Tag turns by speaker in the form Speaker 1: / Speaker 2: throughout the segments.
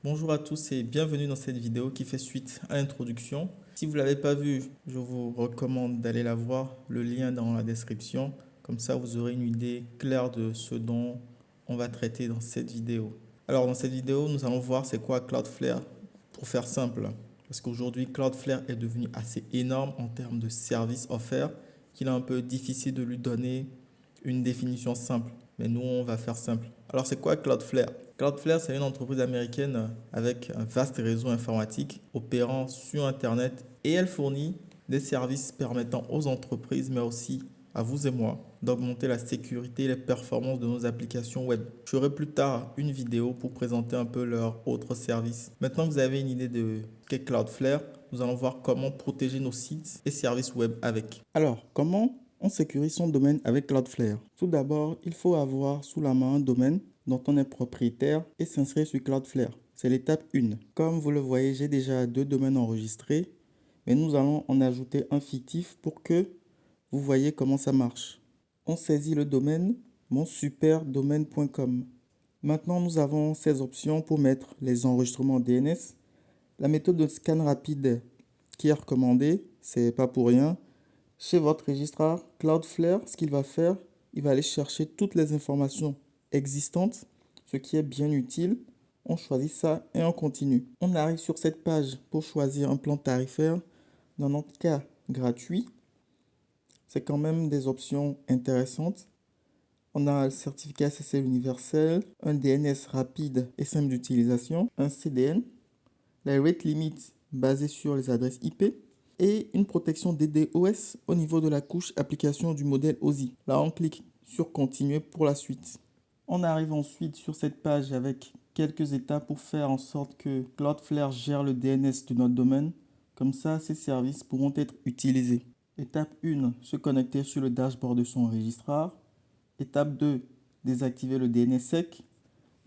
Speaker 1: Bonjour à tous et bienvenue dans cette vidéo qui fait suite à l'introduction. Si vous ne l'avez pas vue, je vous recommande d'aller la voir, le lien dans la description. Comme ça, vous aurez une idée claire de ce dont on va traiter dans cette vidéo. Alors, dans cette vidéo, nous allons voir c'est quoi Cloudflare pour faire simple. Parce qu'aujourd'hui, Cloudflare est devenu assez énorme en termes de services offerts qu'il est un peu difficile de lui donner une définition simple. Mais nous, on va faire simple. Alors, c'est quoi Cloudflare? Cloudflare, c'est une entreprise américaine avec un vaste réseau informatique opérant sur Internet et elle fournit des services permettant aux entreprises, mais aussi à vous et moi, d'augmenter la sécurité et les performances de nos applications web. Je ferai plus tard une vidéo pour présenter un peu leurs autres services. Maintenant que vous avez une idée de ce qu'est Cloudflare, nous allons voir comment protéger nos sites et services web avec. Alors, comment on sécurise son domaine avec Cloudflare? Tout d'abord, il faut avoir sous la main un domaine dont on est propriétaire et s'inscrire sur Cloudflare. C'est l'étape 1. Comme vous le voyez, j'ai déjà 2 domaines enregistrés, mais nous allons en ajouter un fictif pour que vous voyez comment ça marche. On saisit le domaine monsuperdomaine.com. Maintenant, nous avons ces options pour mettre les enregistrements DNS. La méthode de scan rapide qui est recommandée, c'est pas pour rien. Chez votre registrar Cloudflare, ce qu'il va faire, il va aller chercher toutes les informations existantes, ce qui est bien utile. On choisit ça et on continue. On arrive sur cette page pour choisir un plan tarifaire. Dans notre cas, gratuit. C'est quand même des options intéressantes. On a le certificat SSL universel, un DNS rapide et simple d'utilisation, un CDN, la rate limit basée sur les adresses IP et une protection DDoS au niveau de la couche application du modèle OSI. Là, on clique sur continuer pour la suite. On arrive ensuite sur cette page avec quelques étapes pour faire en sorte que Cloudflare gère le DNS de notre domaine. Comme ça, ces services pourront être utilisés. Étape 1, se connecter sur le dashboard de son registrar. Étape 2, désactiver le DNSSEC.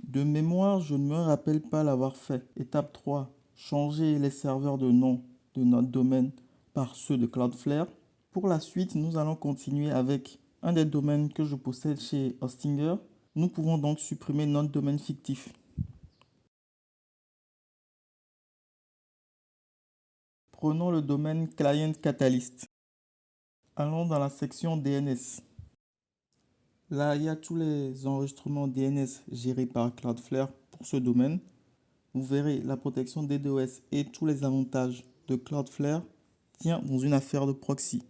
Speaker 1: De mémoire, je ne me rappelle pas l'avoir fait. Étape 3, changer les serveurs de nom de notre domaine par ceux de Cloudflare. Pour la suite, nous allons continuer avec un des domaines que je possède chez Hostinger. Nous pouvons donc supprimer notre domaine fictif. Prenons le domaine Client Catalyst. Allons dans la section DNS. Là, il y a tous les enregistrements DNS gérés par Cloudflare pour ce domaine. Vous verrez la protection DDoS et tous les avantages de Cloudflare tient dans une affaire de proxy.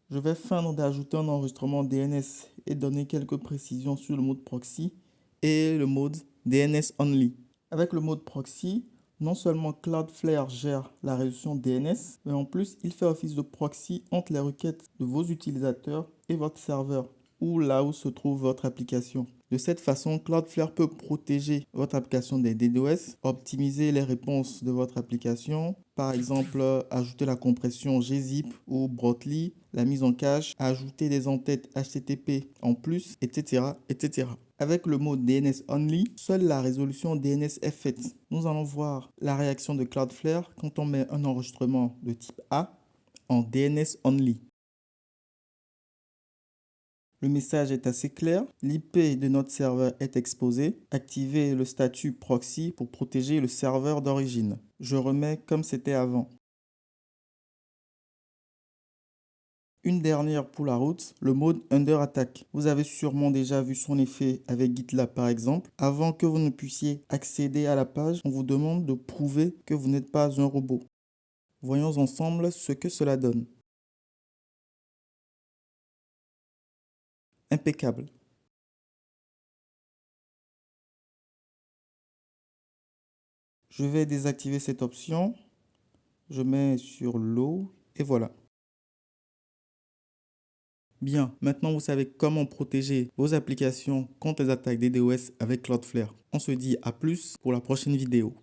Speaker 1: Je vais feindre d'ajouter un enregistrement DNS et donner quelques précisions sur le mode proxy et le mode DNS only. Avec le mode proxy, non seulement Cloudflare gère la résolution DNS, mais en plus il fait office de proxy entre les requêtes de vos utilisateurs et votre serveur, ou là où se trouve votre application. De cette façon, Cloudflare peut protéger votre application des DDoS, optimiser les réponses de votre application, par exemple ajouter la compression gzip ou Brotli, la mise en cache, ajouter des entêtes HTTP en plus, etc., etc. Avec le mode DNS Only, seule la résolution DNS est faite. Nous allons voir la réaction de Cloudflare quand on met un enregistrement de type A en DNS Only. Le message est assez clair. L'IP de notre serveur est exposé. Activez le statut proxy pour protéger le serveur d'origine. Je remets comme c'était avant. Une dernière pour la route, le mode Under Attack. Vous avez sûrement déjà vu son effet avec GitLab par exemple. Avant que vous ne puissiez accéder à la page, on vous demande de prouver que vous n'êtes pas un robot. Voyons ensemble ce que cela donne. Impeccable. Je vais désactiver cette option. Je mets sur low et voilà. Bien, maintenant vous savez comment protéger vos applications contre les attaques DDoS avec Cloudflare. On se dit à plus pour la prochaine vidéo.